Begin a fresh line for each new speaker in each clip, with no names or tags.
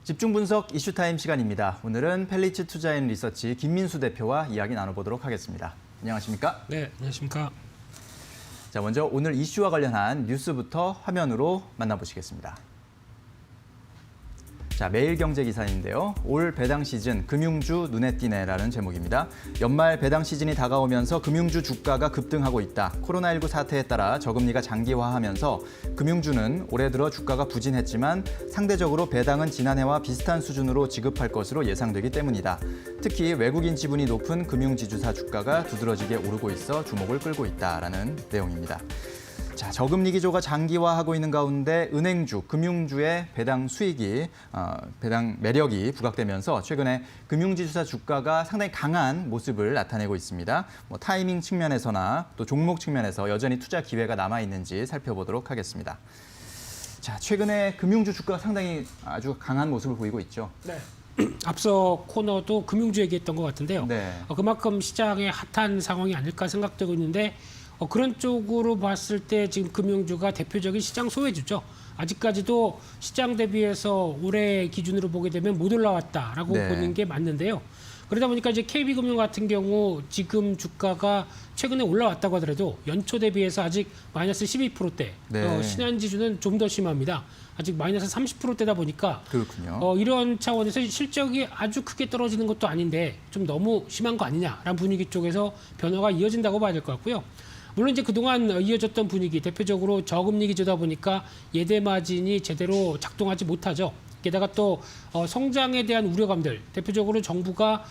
집중 분석 이슈타임 시간입니다. 오늘은 펠리츠 투자앤리서치 김민수 대표와 이야기 나눠보도록 하겠습니다. 안녕하십니까?
네, 안녕하십니까?
자, 먼저 오늘 이슈와 관련한 뉴스부터 화면으로 만나보시겠습니다. 자, 매일경제 기사인데요. 올 배당 시즌 금융주 눈에 띄네라는 제목입니다. 연말 배당 시즌이 다가오면서 금융주 주가가 급등하고 있다. 코로나19 사태에 따라 저금리가 장기화하면서 금융주는 올해 들어 주가가 부진했지만 상대적으로 배당은 지난해와 비슷한 수준으로 지급할 것으로 예상되기 때문이다. 특히 외국인 지분이 높은 금융지주사 주가가 두드러지게 오르고 있어 주목을 끌고 있다라는 내용입니다. 자, 저금리 기조가 장기화하고 있는 가운데 은행주, 금융주의 배당 수익이, 배당 매력이 부각되면서 최근에 금융지주사 주가가 상당히 강한 모습을 나타내고 있습니다. 타이밍 측면에서나 또 종목 측면에서 여전히 투자 기회가 남아있는지 살펴보도록 하겠습니다. 자, 최근에 금융주 주가가 상당히 아주 강한 모습을 보이고 있죠.
네. 앞서 코너도 금융주 얘기했던 것 같은데요.
네.
그만큼 시장의 핫한 상황이 아닐까 생각되고 있는데 그런 쪽으로 봤을 때 지금 금융주가 대표적인 시장 소외주죠. 아직까지도 시장 대비해서 올해 기준으로 보게 되면 못 올라왔다라고
네.
보는 게 맞는데요. 그러다 보니까 이제 KB금융 같은 경우 지금 주가가 최근에 올라왔다고 하더라도 연초 대비해서 아직 마이너스 12%대,
네.
신한지주는 좀 더 심합니다. 아직 마이너스 30%대다 보니까
그렇군요.
이런 차원에서 실적이 아주 크게 떨어지는 것도 아닌데 좀 너무 심한 거 아니냐라는 분위기 쪽에서 변화가 이어진다고 봐야 될 것 같고요. 물론 이제 그동안 이어졌던 분위기, 대표적으로 저금리 기조다 보니까 예대 마진이 제대로 작동하지 못하죠. 게다가 또 성장에 대한 우려감들, 대표적으로 정부가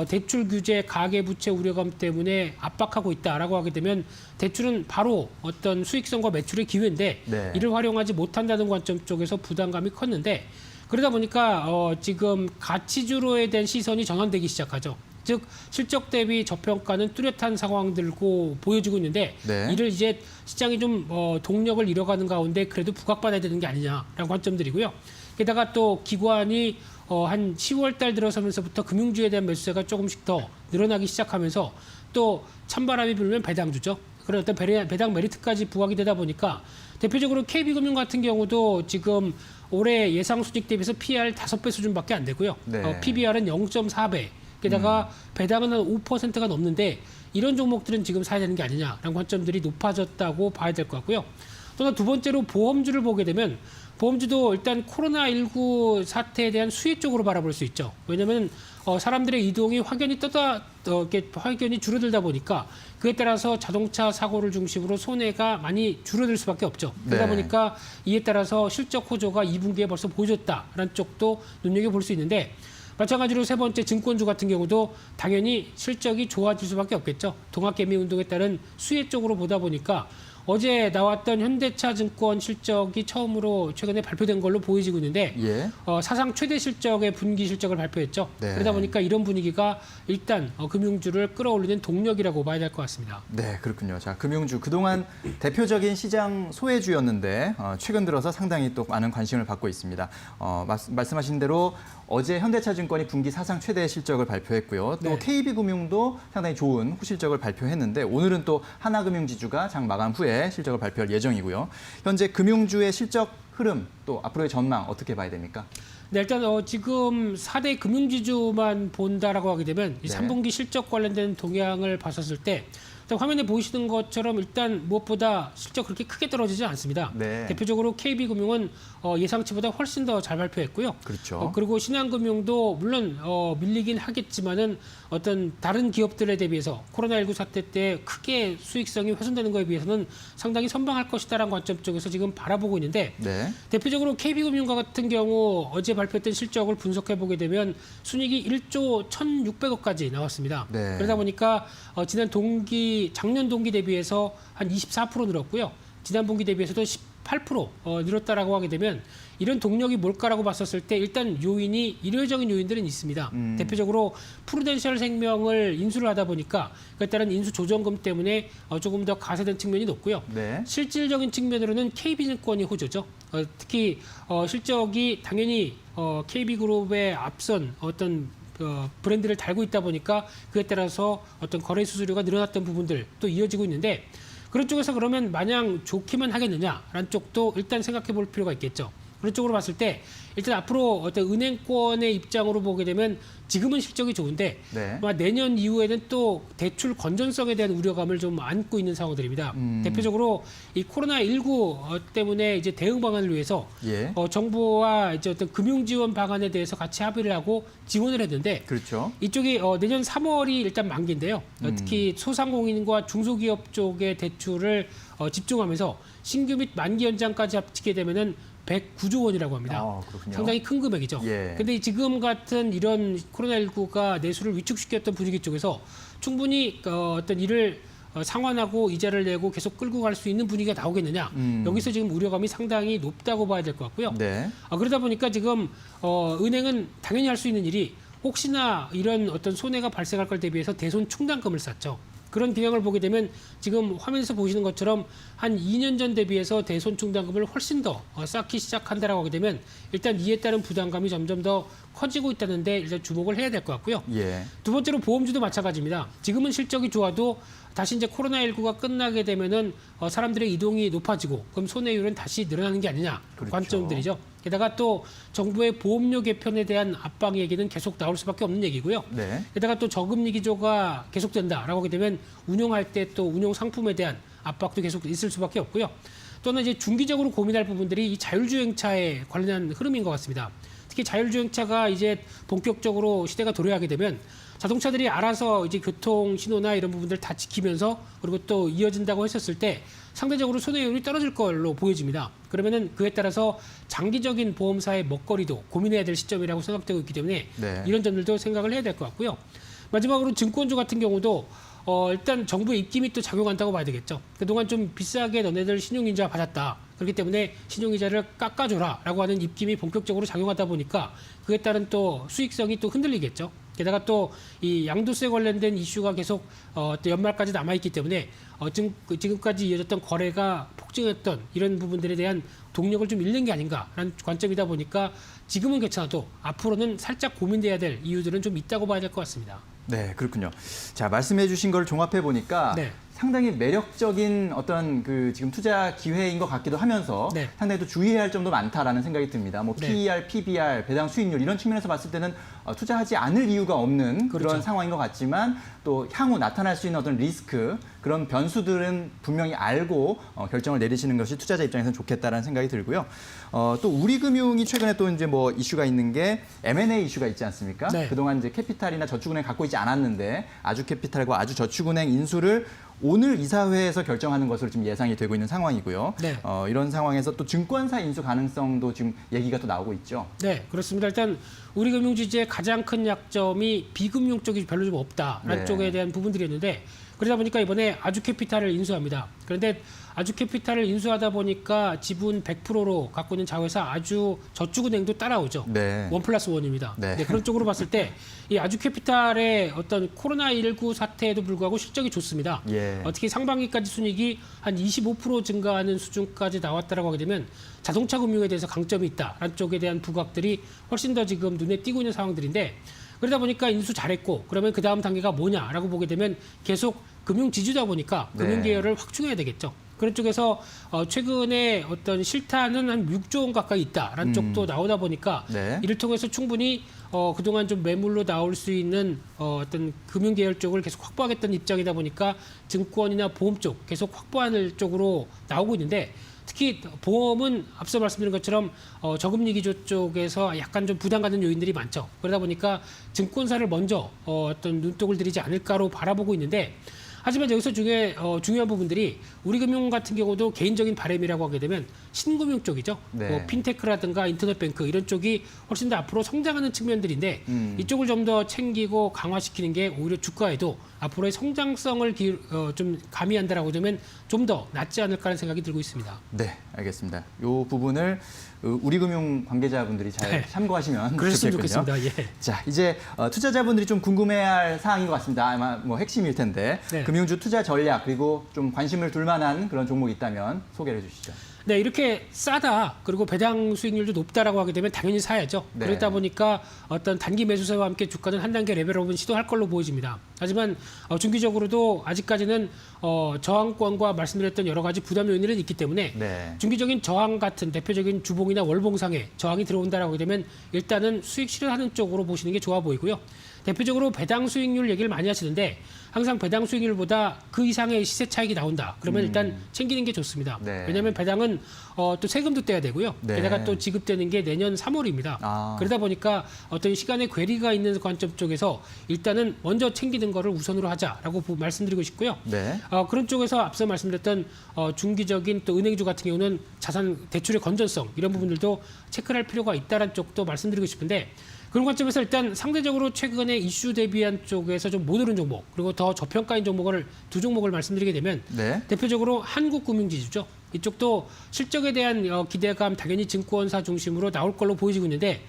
대출 규제, 가계부채 우려감 때문에 압박하고 있다라고 하게 되면 대출은 바로 어떤 수익성과 매출의 기회인데
네.
이를 활용하지 못한다는 관점 쪽에서 부담감이 컸는데 그러다 보니까 지금 가치주로에 대한 시선이 전환되기 시작하죠. 즉 실적 대비 저평가는 뚜렷한 상황들고 보여지고 있는데
네.
이를 이제 시장이 좀 동력을 잃어가는 가운데 그래도 부각받아야 되는 게 아니냐라는 관점들이고요. 게다가 또 기관이 한 10월 달 들어서면서부터 금융주에 대한 매수세가 조금씩 더 늘어나기 시작하면서 또 찬바람이 불면 배당주죠. 그런 어떤 배당 메리트까지 부각이 되다 보니까 대표적으로 KB금융 같은 경우도 지금 올해 예상 수익 대비해서 PER 5배 수준밖에 안 되고요.
네.
PBR은 0.4배. 게다가 배당은 한 5%가 넘는데 이런 종목들은 지금 사야 되는 게 아니냐라는 관점들이 높아졌다고 봐야 될 것 같고요. 또 두 번째로 보험주를 보게 되면 보험주도 일단 코로나19 사태에 대한 수혜 쪽으로 바라볼 수 있죠. 왜냐하면 사람들의 이동이 확연히 줄어들다 보니까 그에 따라서 자동차 사고를 중심으로 손해가 많이 줄어들 수밖에 없죠. 그러다
네.
보니까 이에 따라서 실적 호조가 2분기에 벌써 보여줬다라는 쪽도 눈여겨볼 수 있는데 마찬가지로 세 번째 증권주 같은 경우도 당연히 실적이 좋아질 수밖에 없겠죠. 동학개미 운동에 따른 수혜 쪽으로 보다 보니까 어제 나왔던 현대차증권 실적이 처음으로 최근에 발표된 걸로 보여지고 있는데
예.
사상 최대 실적의 분기 실적을 발표했죠.
네.
그러다 보니까 이런 분위기가 일단 금융주를 끌어올리는 동력이라고 봐야 될 것 같습니다.
네, 그렇군요. 자, 금융주 그동안 대표적인 시장 소외주였는데 최근 들어서 상당히 또 많은 관심을 받고 있습니다. 말씀하신 대로 어제 현대차증권이 분기 사상 최대 실적을 발표했고요. 또
네.
KB금융도 상당히 좋은 후실적을 발표했는데 오늘은 또 하나금융지주가 장 마감 후에 실적을 발표할 예정이고요. 현재 금융주의 실적 흐름 또 앞으로의 전망 어떻게 봐야 됩니까?
네, 일단 지금 4대 금융지주만 본다라고 하게 되면 이
네.
3분기 실적 관련된 동향을 봤었을 때 일단 화면에 보이시는 것처럼 일단 무엇보다 실적 그렇게 크게 떨어지지 않습니다.
네.
대표적으로 KB금융은 예상치보다 훨씬 더 잘 발표했고요.
그렇죠.
그리고 신한금융도 물론 밀리긴 하겠지만은 어떤 다른 기업들에 대비해서 코로나19 사태 때 크게 수익성이 훼손되는 것에 비해서는 상당히 선방할 것이다라는 관점 쪽에서 지금 바라보고 있는데
네.
대표적으로 KB금융 같은 경우 어제 발표했던 실적을 분석해 보게 되면 순이익이 1조 1,600억까지 나왔습니다.
네.
그러다 보니까 작년 동기 대비해서 한 24% 늘었고요. 지난 분기 대비해서도 18% 늘었다라고 하게 되면 이런 동력이 뭘까라고 봤었을 때 일단 일회적인 요인들은 있습니다. 대표적으로 프루덴셜 생명을 인수를 하다 보니까 그에 따른 인수 조정금 때문에 조금 더 가세된 측면이 높고요.
네.
실질적인 측면으로는 KB증권이 호조죠. 특히 실적이 당연히 KB그룹의 앞선 어떤 브랜드를 달고 있다 보니까 그에 따라서 어떤 거래 수수료가 늘어났던 부분들 또 이어지고 있는데 그런 쪽에서 그러면 마냥 좋기만 하겠느냐라는 쪽도 일단 생각해 볼 필요가 있겠죠. 그런 쪽으로 봤을 때 일단 앞으로 어떤 은행권의 입장으로 보게 되면 지금은 실적이 좋은데
네.
아마 내년 이후에는 또 대출 건전성에 대한 우려감을 좀 안고 있는 상황들입니다. 대표적으로 이 코로나19 때문에 이제 대응 방안을 위해서
예.
정부와 이제 어떤 금융 지원 방안에 대해서 같이 합의를 하고 지원을 했는데
그렇죠.
이쪽이 내년 3월이 일단 만기인데요. 특히 소상공인과 중소기업 쪽의 대출을 집중하면서 신규 및 만기 연장까지 합치게 되면은 109조 원이라고 합니다.
아, 그렇군요.
상당히 큰 금액이죠.
예.
근데 지금 같은 이런 코로나19가 내수를 위축시켰던 분위기 쪽에서 충분히 어떤 일을 상환하고 이자를 내고 계속 끌고 갈 수 있는 분위기가 나오겠느냐. 여기서 지금 우려감이 상당히 높다고 봐야 될 것 같고요.
네.
그러다 보니까 지금 은행은 당연히 할 수 있는 일이 혹시나 이런 어떤 손해가 발생할 걸 대비해서 대손 충당금을 쌌죠. 그런 경향을 보게 되면 지금 화면에서 보시는 것처럼 한 2년 전 대비해서 대손 충당금을 훨씬 더 쌓기 시작한다라고 하게 되면 일단 이에 따른 부담감이 점점 더 커지고 있다는데 일단 주목을 해야 될 것 같고요.
예.
두 번째로 보험주도 마찬가지입니다. 지금은 실적이 좋아도 다시 이제 코로나19가 끝나게 되면은 사람들의 이동이 높아지고 그럼 손해율은 다시 늘어나는 게 아니냐
그렇죠.
관점들이죠. 게다가 또 정부의 보험료 개편에 대한 압박 얘기는 계속 나올 수밖에 없는 얘기고요.
네.
게다가 또 저금리 기조가 계속된다라고 하게 되면 운용할 때 또 운용 상품에 대한 압박도 계속 있을 수밖에 없고요. 또는 이제 중기적으로 고민할 부분들이 이 자율주행차에 관련한 흐름인 것 같습니다. 특히 자율주행차가 이제 본격적으로 시대가 도래하게 되면 자동차들이 알아서 이제 교통 신호나 이런 부분들 다 지키면서 그리고 또 이어진다고 했었을 때 상대적으로 손해율이 떨어질 걸로 보여집니다. 그러면은 그에 따라서 장기적인 보험사의 먹거리도 고민해야 될 시점이라고 생각되고 있기 때문에
네.
이런 점들도 생각을 해야 될 것 같고요. 마지막으로 증권주 같은 경우도 일단 정부의 입김이 또 작용한다고 봐야 되겠죠. 그동안 좀 비싸게 너네들 신용인자 받았다. 그렇기 때문에 신용이자를 깎아줘라라고 하는 입김이 본격적으로 작용하다 보니까 그에 따른 또 수익성이 또 흔들리겠죠. 게다가 또 이 양도세 관련된 이슈가 계속 또 연말까지 남아있기 때문에 지금까지 이어졌던 거래가 폭증했던 이런 부분들에 대한 동력을 좀 잃는 게 아닌가라는 관점이다 보니까 지금은 괜찮아도 앞으로는 살짝 고민돼야 될 이유들은 좀 있다고 봐야 될 것 같습니다.
네, 그렇군요. 자, 말씀해 주신 걸 종합해 보니까
네.
상당히 매력적인 어떤 그 지금 투자 기회인 것 같기도 하면서
네.
상당히 또 주의해야 할 점도 많다라는 생각이 듭니다. 뭐
네.
PER, PBR, 배당 수익률 이런 측면에서 봤을 때는 투자하지 않을 이유가 없는
그렇죠.
그런 상황인 것 같지만 또 향후 나타날 수 있는 어떤 리스크 그런 변수들은 분명히 알고 결정을 내리시는 것이 투자자 입장에서는 좋겠다라는 생각이 들고요. 또 우리금융이 최근에 또 이제 뭐 이슈가 있는 게 M&A 이슈가 있지 않습니까?
네.
그동안 이제 캐피탈이나 저축은행 갖고 있지 않았는데 아주캐피탈과 아주저축은행 인수를 오늘 이사회에서 결정하는 것으로 지금 예상이 되고 있는 상황이고요.
네.
이런 상황에서 또 증권사 인수 가능성도 지금 얘기가 또 나오고 있죠.
네, 그렇습니다. 일단 우리 금융지주의 가장 큰 약점이 비금융 쪽이 별로 좀 없다라는
네.
쪽에 대한 부분들이었는데 그러다 보니까 이번에 아주캐피탈을 인수합니다. 그런데 아주캐피탈을 인수하다 보니까 지분 100%로 갖고 있는 자회사 아주저축은행도 따라오죠.
네.
1+1입니다.
네.
네, 그런 쪽으로 봤을 때 이 아주캐피탈의 어떤 코로나19 사태에도 불구하고 실적이 좋습니다.
예.
특히 상반기까지 순이익이 한 25% 증가하는 수준까지 나왔다라고 하게 되면 자동차 금융에 대해서 강점이 있다라는 쪽에 대한 부각들이 훨씬 더 지금 눈에 띄고 있는 상황들인데 그러다 보니까 인수 잘했고 그러면 그 다음 단계가 뭐냐라고 보게 되면 계속 금융 지주다 보니까
네.
금융 계열을 확충해야 되겠죠. 그런 쪽에서 최근에 어떤 실탄은 한 6조 원 가까이 있다라는 쪽도 나오다 보니까
네.
이를 통해서 충분히 그동안 좀 매물로 나올 수 있는 어떤 금융 계열 쪽을 계속 확보하겠다는 입장이다 보니까 증권이나 보험 쪽 계속 확보하는 쪽으로 나오고 있는데 특히 보험은 앞서 말씀드린 것처럼 저금리 기조 쪽에서 약간 좀 부담 갖는 요인들이 많죠. 그러다 보니까 증권사를 먼저 어떤 눈독을 들이지 않을까로 바라보고 있는데 하지만 여기서 중요한 부분들이 우리금융 같은 경우도 개인적인 바람이라고 하게 되면 신금융 쪽이죠.
네.
뭐 핀테크라든가 인터넷뱅크 이런 쪽이 훨씬 더 앞으로 성장하는 측면들인데 이쪽을 좀 더 챙기고 강화시키는 게 오히려 주가에도 앞으로의 성장성을 좀 가미한다라고 하면 좀 더 낫지 않을까 하는 생각이 들고 있습니다.
네, 알겠습니다. 이 부분을 우리금융 관계자분들이 잘
네.
참고하시면
그랬으면
좋겠군요.
좋겠습니다. 예.
자, 이제 투자자분들이 좀 궁금해할 사항인 것 같습니다. 아마 뭐 핵심일 텐데
네.
금융주 투자 전략 그리고 좀 관심을 둘 만한 그런 종목이 있다면 소개를 해주시죠.
네, 이렇게 싸다 그리고 배당 수익률도 높다라고 하게 되면 당연히 사야죠.
네.
그러다 보니까 어떤 단기 매수세와 함께 주가는 한 단계 레벨업은 시도할 걸로 보여집니다. 하지만 중기적으로도 아직까지는 저항권과 말씀드렸던 여러 가지 부담 요인들은 있기 때문에
네.
중기적인 저항 같은 대표적인 주봉이나 월봉상에 저항이 들어온다라고 하게 되면 일단은 수익 실현하는 쪽으로 보시는 게 좋아 보이고요. 대표적으로 배당 수익률 얘기를 많이 하시는데 항상 배당 수익률보다 그 이상의 시세 차익이 나온다. 그러면 일단 챙기는 게 좋습니다.
네.
왜냐하면 배당은 또 세금도 떼야 되고요.
네.
게다가 또 지급되는 게 내년 3월입니다.
아.
그러다 보니까 어떤 시간의 괴리가 있는 관점 쪽에서 일단은 먼저 챙기는 거를 우선으로 하자라고 말씀드리고 싶고요.
네.
그런 쪽에서 앞서 말씀드렸던 중기적인 또 은행주 같은 경우는 자산 대출의 건전성 이런 부분들도 체크를 할 필요가 있다는 쪽도 말씀드리고 싶은데 그런 관점에서 일단 상대적으로 최근에 이슈 대비한 쪽에서 좀 못 오른 종목 그리고 더 저평가인 종목을 두 종목을 말씀드리게 되면
네.
대표적으로 한국금융지주죠. 이쪽도 실적에 대한 기대감 당연히 증권사 중심으로 나올 걸로 보여지고 있는데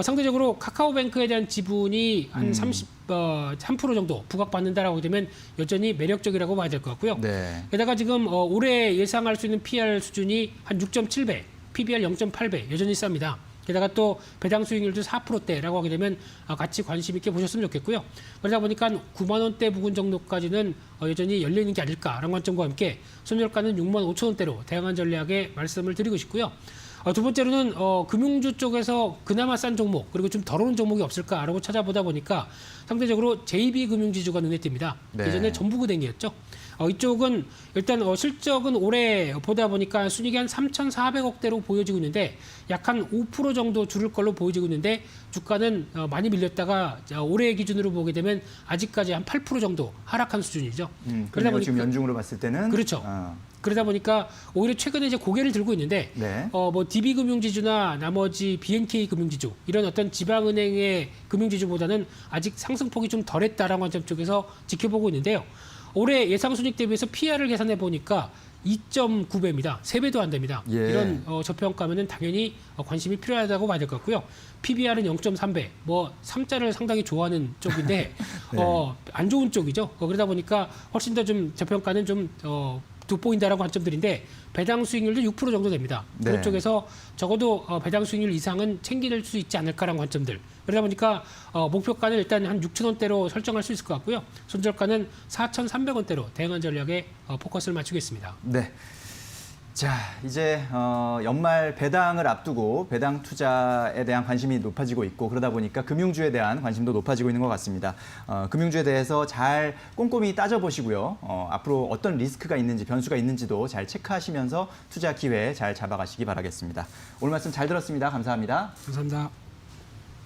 상대적으로 카카오뱅크에 대한 지분이 한 3% 정도 부각받는다라고 되면 여전히 매력적이라고 봐야 될 것 같고요.
네.
게다가 지금 올해 예상할 수 있는 PR 수준이 한 6.7배, PBR 0.8배 여전히 쌉니다. 게다가 또 배당 수익률도 4%대라고 하게 되면 같이 관심 있게 보셨으면 좋겠고요. 그러다 보니까 9만 원대 부근 정도까지는 여전히 열려 있는 게 아닐까라는 관점과 함께 손절가는 6만 5천 원대로 다양한 전략에 말씀을 드리고 싶고요. 두 번째로는 금융주 쪽에서 그나마 싼 종목 그리고 좀 덜 오른 종목이 없을까라고 찾아보다 보니까 상대적으로 JB금융지주가 눈에 띕니다.
네.
예전에 전북은행이었죠. 이쪽은 일단 실적은 올해 보다 보니까 순이익이 한 3,400억대로 보여지고 있는데 약 한 5% 정도 줄을 걸로 보여지고 있는데 주가는 많이 밀렸다가 올해 기준으로 보게 되면 아직까지 한 8% 정도 하락한 수준이죠.
그러다 보니까 지금 연중으로 봤을 때는
그렇죠. 그러다 보니까 오히려 최근에 이제 고개를 들고 있는데
네.
뭐 DB금융지주나 나머지 BNK금융지주 이런 어떤 지방은행의 금융지주보다는 아직 상승폭이 좀 덜했다라는 관점 쪽에서 지켜보고 있는데요. 올해 예상 순이익 대비해서 PR을 계산해 보니까 2.9배입니다. 3배도 안 됩니다.
예.
이런 저평가면은 당연히 관심이 필요하다고 봐야 될 것 같고요. PBR은 0.3배, 뭐 3자를 상당히 좋아하는 쪽인데
네.
안 좋은 쪽이죠. 그러다 보니까 훨씬 더 좀 저평가는 좀 돋보인다라는 관점들인데 배당 수익률도 6% 정도 됩니다.
네.
그런 쪽에서 적어도 배당 수익률 이상은 챙길 수 있지 않을까라는 관점들. 그러다 보니까 목표가는 일단 한 6천 원대로 설정할 수 있을 것 같고요. 손절가는 4,300원대로 다양한 전략에 포커스를 맞추겠습니다.
네. 자, 이제 연말 배당을 앞두고 배당 투자에 대한 관심이 높아지고 있고 그러다 보니까 금융주에 대한 관심도 높아지고 있는 것 같습니다. 금융주에 대해서 잘 꼼꼼히 따져보시고요. 앞으로 어떤 리스크가 있는지 변수가 있는지도 잘 체크하시면서 투자 기회 잘 잡아가시기 바라겠습니다. 오늘 말씀 잘 들었습니다. 감사합니다.
감사합니다.